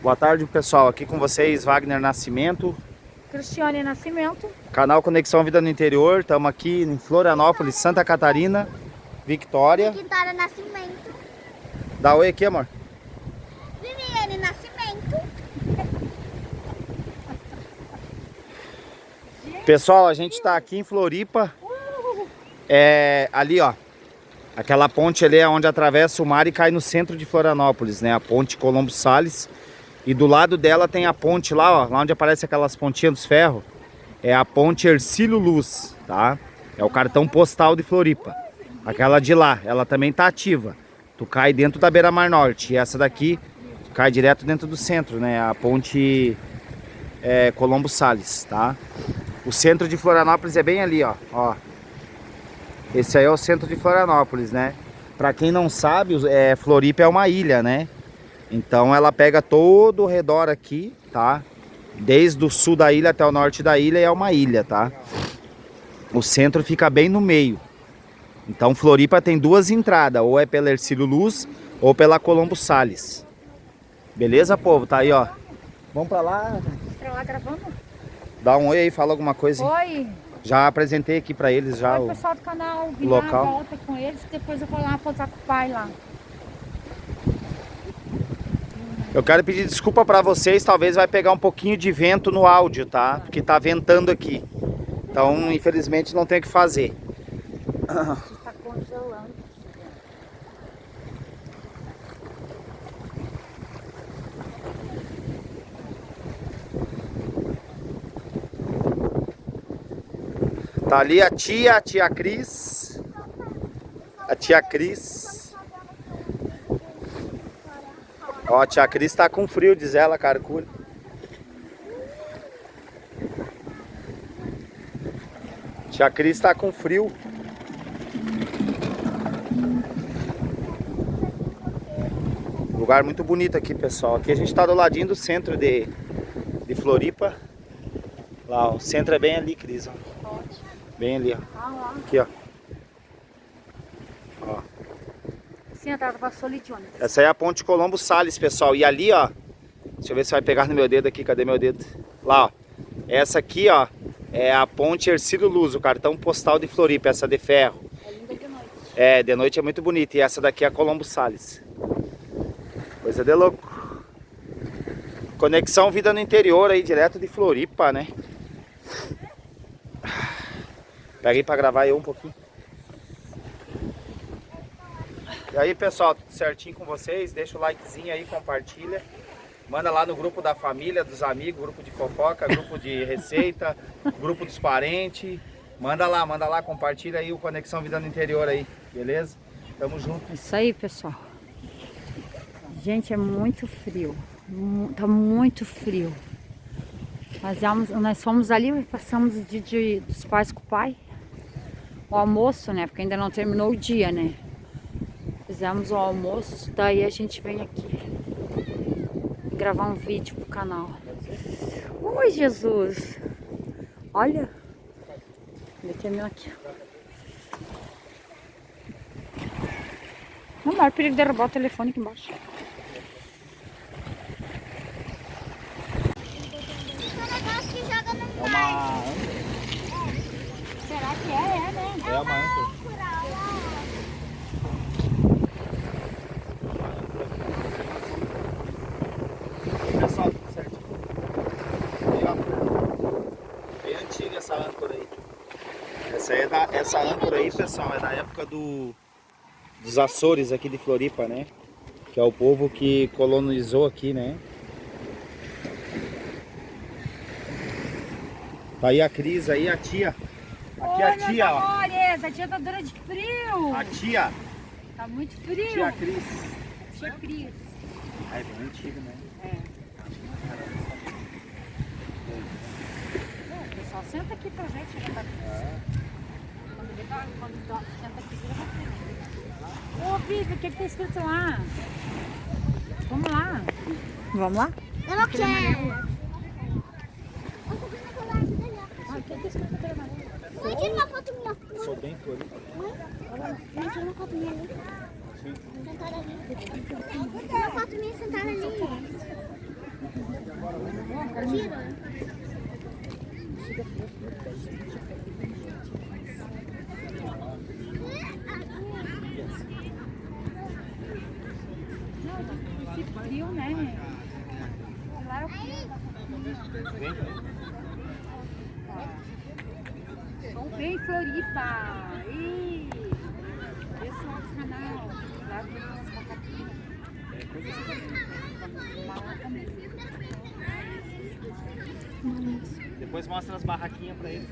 Boa tarde, pessoal. Aqui com vocês, Wagner Nascimento. Cristiane Nascimento. Canal Conexão Vida no Interior. Estamos aqui em Florianópolis, Santa Catarina. Victoria. Victoria Nascimento. Dá oi aqui, amor. Viviane Nascimento. Pessoal, a gente está aqui em Floripa. Ali, ó. Aquela ponte ali é onde atravessa o mar e cai no centro de Florianópolis, né? A ponte Colombo Salles. E do lado dela tem a ponte lá, ó. Lá onde aparece aquelas pontinhas dos ferros. É a ponte Hercílio Luz, tá? É o cartão postal de Floripa. Aquela de lá, ela também tá ativa. Tu cai dentro da Beira-Mar Norte. E essa daqui cai direto dentro do centro, né? A ponte Colombo Salles, tá? O centro de Florianópolis é bem ali, ó. Esse aí é o centro de Florianópolis, né? Pra quem não sabe, Floripa é uma ilha, né? Então ela pega todo o redor aqui, tá? Desde o sul da ilha até o norte da ilha é uma ilha, tá? O centro fica bem no meio. Então Floripa tem duas entradas, ou é pela Hercílio Luz ou pela Colombo Salles. Beleza, povo? Tá aí, ó. Vamos pra lá. Pra lá gravando? Dá um oi aí, fala alguma coisa. Oi. Já apresentei aqui pra eles já Oi, pessoal do canal. Vim local. lá, volta com eles, depois eu vou lá posar com o pai lá. Eu quero pedir desculpa pra vocês, talvez vai pegar um pouquinho de vento no áudio, tá? Porque tá ventando aqui. Então, infelizmente, não tem o que fazer. Tá congelando. Tá ali a tia Cris. A tia Cris. Ó, a tia Cris tá com frio, diz ela, Carcura. Tia Cris tá com frio. Lugar muito bonito aqui, pessoal. Aqui a gente tá do ladinho do centro de Floripa. Lá, ó, o centro é bem ali, Cris, ó. Bem ali, ó. Lá. Aqui, ó. Ó. Sim, eu tava solidona. Essa aí é a ponte Colombo Salles, pessoal. E ali, ó. Deixa eu ver se vai pegar no meu dedo aqui. Cadê meu dedo? Lá, ó. Essa aqui, ó. É a ponte Hercílio Luz, o cartão postal de Floripa. Essa de ferro. É linda de noite. De noite é muito bonita. E essa daqui é a Colombo Salles. Coisa de louco. Conexão Vida no Interior aí, direto de Floripa, né? Peguei pra gravar aí um pouquinho. E aí, pessoal, tudo certinho com vocês? Deixa o likezinho aí, compartilha. Manda lá no grupo da família, dos amigos, grupo de fofoca, grupo de receita, grupo dos parentes. Manda lá, compartilha aí o Conexão Vida no Interior aí, beleza? Tamo junto. Isso aí, pessoal. Gente, é muito frio. Tá muito frio. Nós fomos ali, passamos o dia dos pais com o pai. O almoço, né? Porque ainda não terminou o dia, né? Fizemos o almoço, daí a gente vem aqui gravar um vídeo pro canal. Oi, Jesus! Olha! Ele terminou aqui. Não, maior perigo de derrubar o telefone aqui embaixo. É uma... Será que é, né? É uma âncora. Pessoal, tudo certinho. Aí, ó. Bem antiga essa âncora aí. Essa âncora aí, pessoal, é da época dos Açores aqui de Floripa, né? Que é o povo que colonizou aqui, né? Tá aí a Cris, aí a tia. Aqui a tia, ó. Amores, a tia tá dura de frio. A tia. Tá muito frio. Tia Cris. Tia Cris. Ah, é bem antigo, né? Pessoal, senta aqui pra gente. Quando senta aqui, vira pra frente. Ô, Vivi, o que tá escrito lá? Vamos lá. Vamos lá? Eu não quero. O que tá escrito aqui amarelo? Mãe, tira uma foto minha. Sou bem florido. Mãe, tira uma foto minha ali. Sentada ali. Tira uma foto minha sentada ali. Esse frio, né? Lá é o frio. Sou bem Floripa. Ih, pessoal do canal. Lá tem umas macaquinhas. Lá também. Depois mostra as barraquinhas pra eles.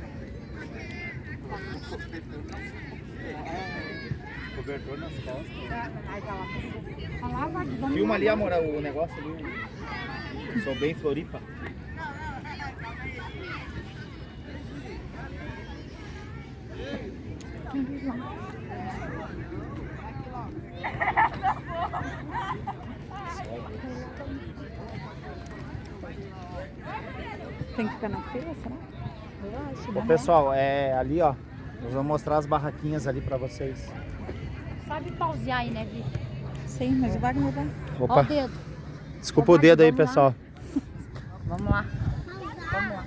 Cobertor nas costas. Filma ali, amor, o negócio ali. Eu sou bem Floripa. Tem que ficar na fila, será? Eu acho. Ô, pessoal, ali ó, nós vamos mostrar as barraquinhas ali pra vocês. Sabe pausear aí, né, Vi? Sim, mas o Wagner vai. Opa, Ó o dedo. desculpa o dedo aí, pessoal. Vamos lá. Vamos lá.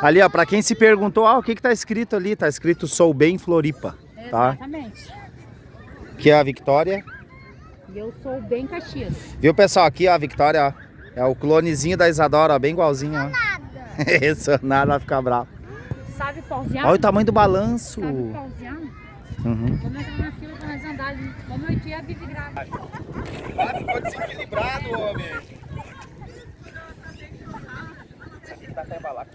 Ali ó, pra quem se perguntou, o que que tá escrito ali? Tá escrito Sou Bem Floripa, tá? Exatamente. Aqui é a Victória. E eu sou bem Caxias. Viu, pessoal? Aqui ó, a Victória, ó. É o clonezinho da Isadora, ó, bem igualzinho, ó. Isso, nada, vai ficar bravo. Sabe pausear? Olha o tamanho do balanço. Sabe pausear? Uhum. Vamos entrar na fila pra nós andar. Vamos aqui a Vivi grávida. Ah, ficou desequilibrado, homem. Dá pra embalar.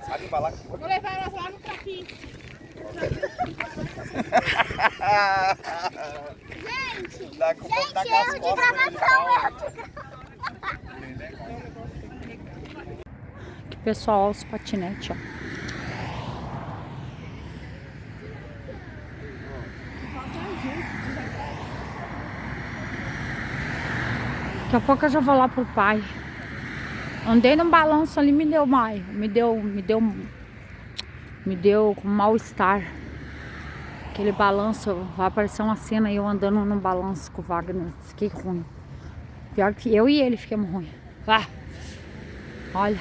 Sabe embalar? Vou levar elas lá no traquinho. Gente, Dá com o povo da erro de gravação. Aqui, pessoal, olha os patinetes, ó. Daqui a pouco eu já vou lá pro pai. Andei num balanço ali, me deu um mal-estar. Aquele balanço, vai aparecer uma cena aí eu andando num balanço com o Wagner. Fiquei ruim. Pior que eu e ele ficamos ruim. Ah, olha.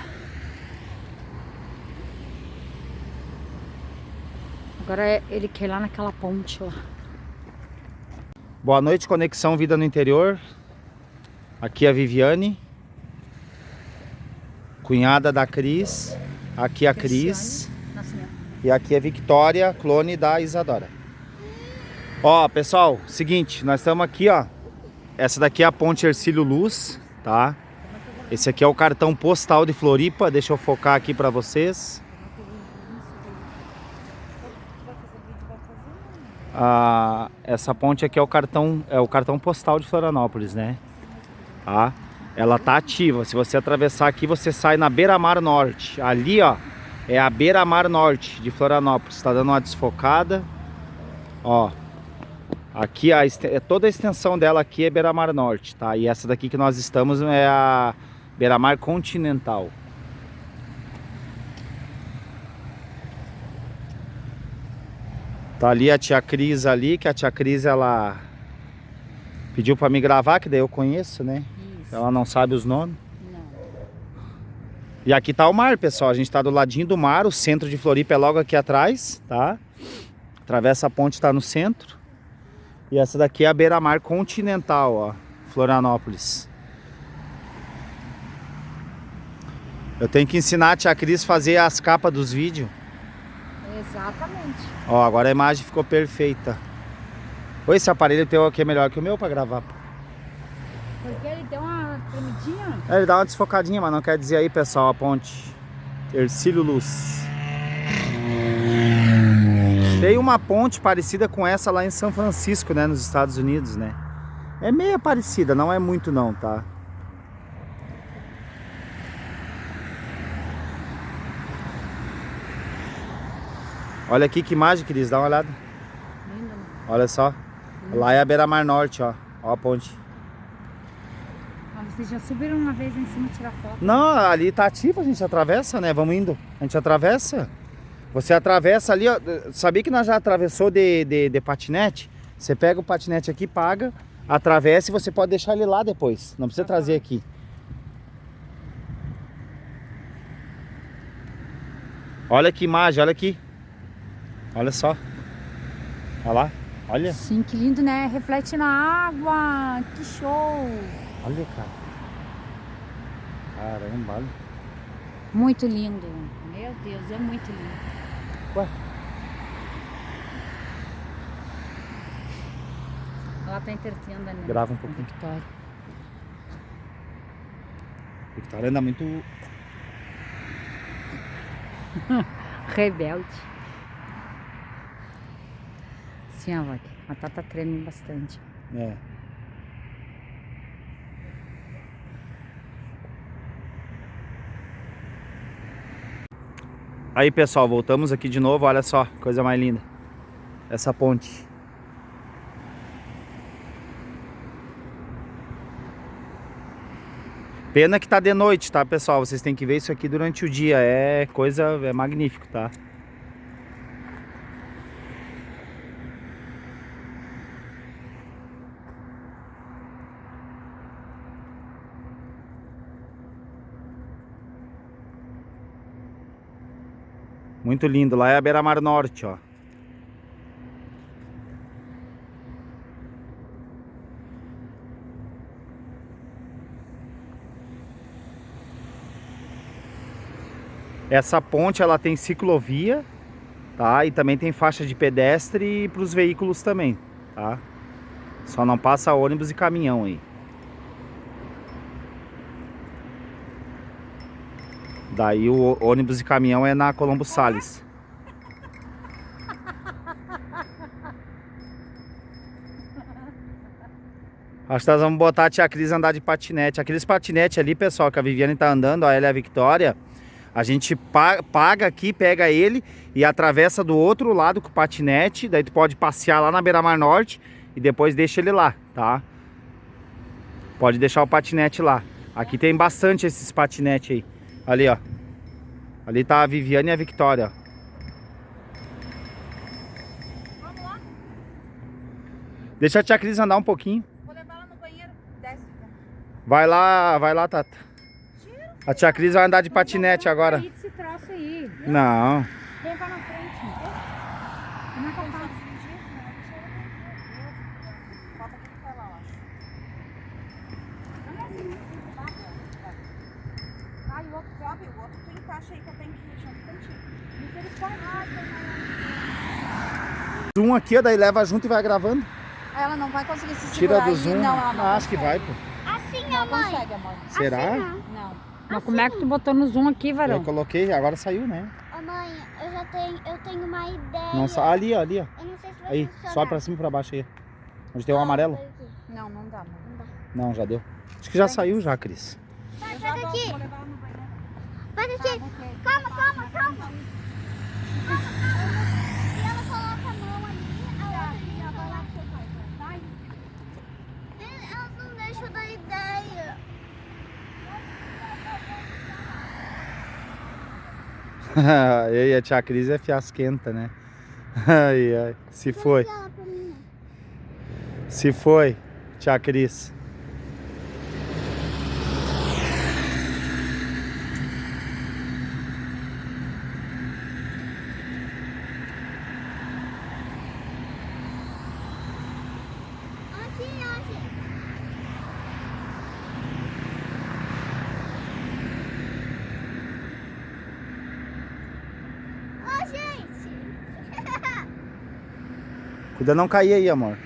Agora ele quer ir lá naquela ponte lá. Boa noite, Conexão Vida no Interior. Aqui é a Viviane, cunhada da Cris. Aqui é a Cris. E aqui é a Victória, clone da Isadora. Ó, pessoal, seguinte, nós estamos aqui, ó. Essa daqui é a Ponte Hercílio Luz, tá? Esse aqui é o cartão postal de Floripa. Deixa eu focar aqui pra vocês. Essa ponte aqui é o cartão postal de Florianópolis, né? Tá? Ela tá ativa. Se você atravessar aqui, você sai na Beira-Mar Norte. Ali, ó, é a Beira-Mar Norte de Florianópolis. Tá dando uma desfocada. Ó, aqui toda a extensão dela aqui é Beira-Mar Norte, tá? E essa daqui que nós estamos é a Beira-Mar Continental. Tá ali a tia Cris ali, que a tia Cris ela pediu pra me gravar, que daí eu conheço, né? Isso. Ela não sabe os nomes. Não. E aqui tá o mar, pessoal. A gente tá do ladinho do mar, o centro de Floripa é logo aqui atrás, tá? Atravessa a ponte, tá no centro. E essa daqui é a Beira-Mar Continental, ó, Florianópolis. Eu tenho que ensinar a tia Cris a fazer as capas dos vídeos. Exatamente. Ó, agora a imagem ficou perfeita. Oi, esse aparelho teu aqui é melhor que o meu pra gravar. Porque ele deu uma tremidinha? Ele dá uma desfocadinha, mas não quer dizer aí, pessoal, a ponte Hercílio Luz. Tem uma ponte parecida com essa lá em São Francisco, né, nos Estados Unidos, né? É meio parecida, não é muito não, tá? Olha aqui que imagem, Cris, dá uma olhada. Linda, né? Olha só. Lá é a Beira-Mar Norte, ó. Ó a ponte. Ah, vocês já subiram uma vez lá em cima tirar foto? Não, ali tá ativo, a gente atravessa, né? Vamos indo. A gente atravessa. Você atravessa ali, ó. Sabia que nós já atravessou de patinete? Você pega o patinete aqui, paga atravessa e você pode deixar ele lá depois. Não precisa trazer aqui. Olha que imagem, olha aqui. Olha só. Olha lá, olha. Sim, que lindo, né? Reflete na água. Que show. Olha, cara. Caramba, olha. Muito lindo. Meu Deus, é muito lindo. Ué. Ela tá entretendo, né? Grava um pouquinho. Victoria. Victoria anda muito... Rebelde. Sim, olha. A Tata treme bastante. É. Aí, pessoal, voltamos aqui de novo. Olha só, coisa mais linda. Essa ponte. Pena que tá de noite, tá, pessoal? Vocês têm que ver isso aqui durante o dia. É coisa, é magnífico, tá? Muito lindo. Lá é a Beira-Mar Norte, ó. Essa ponte, ela tem ciclovia, tá? E também tem faixa de pedestre para os veículos também, tá? Só não passa ônibus e caminhão aí. Daí o ônibus e caminhão é na Colombo Salles. Acho que nós vamos botar a tia Cris andar de patinete. Aqueles patinetes ali, pessoal, que a Viviane tá andando, ó, ela é a Victoria. A gente paga aqui, pega ele e atravessa do outro lado com o patinete. Daí tu pode passear lá na Beira-Mar Norte e depois deixa ele lá, tá? Pode deixar o patinete lá. Aqui tem bastante esses patinetes aí. Ali, ó. Ali tá a Viviane e a Victoria, ó. Vamos lá? Deixa a tia Cris andar um pouquinho. Vou levar ela no banheiro. Desce. Vai lá, Tata. A tia Cris vai andar de patinete agora. Esse troço aí. Não. Vem cá na frente. Como é que eu faço? Bota aqui que vai lá, ó. Ah, e o outro, sabe? O outro tu encaixa aí que eu tenho que ir junto contigo. Zoom aqui, daí leva junto e vai gravando. Ela não vai conseguir se Tira segurar do aí. zoom. Não, ela não Acho que vai, pô. Assim, não consegue, amor. Será? Não. Mas como é que tu botou no zoom aqui, Eu varão? coloquei, agora saiu, né? Ô, mãe, eu tenho uma ideia. Não, ali, ó, ali, ó. Eu não sei se vai Aí, funcionar. sobe pra cima e pra baixo aí. Onde tem um amarelo? Não, não dá, amor. Não dá. Não, já deu. Acho que já saiu já, Cris. Vai daqui. Vai daqui. Calma. E ela coloca a mão ali, a outra vai lá. Elas não deixam eu dar ideia. E a tia Cris é fiasquenta, né? Ai, se foi. Ela pra mim. Se foi, tia Cris. Aqui. Ô, gente. Cuida não cair aí, amor.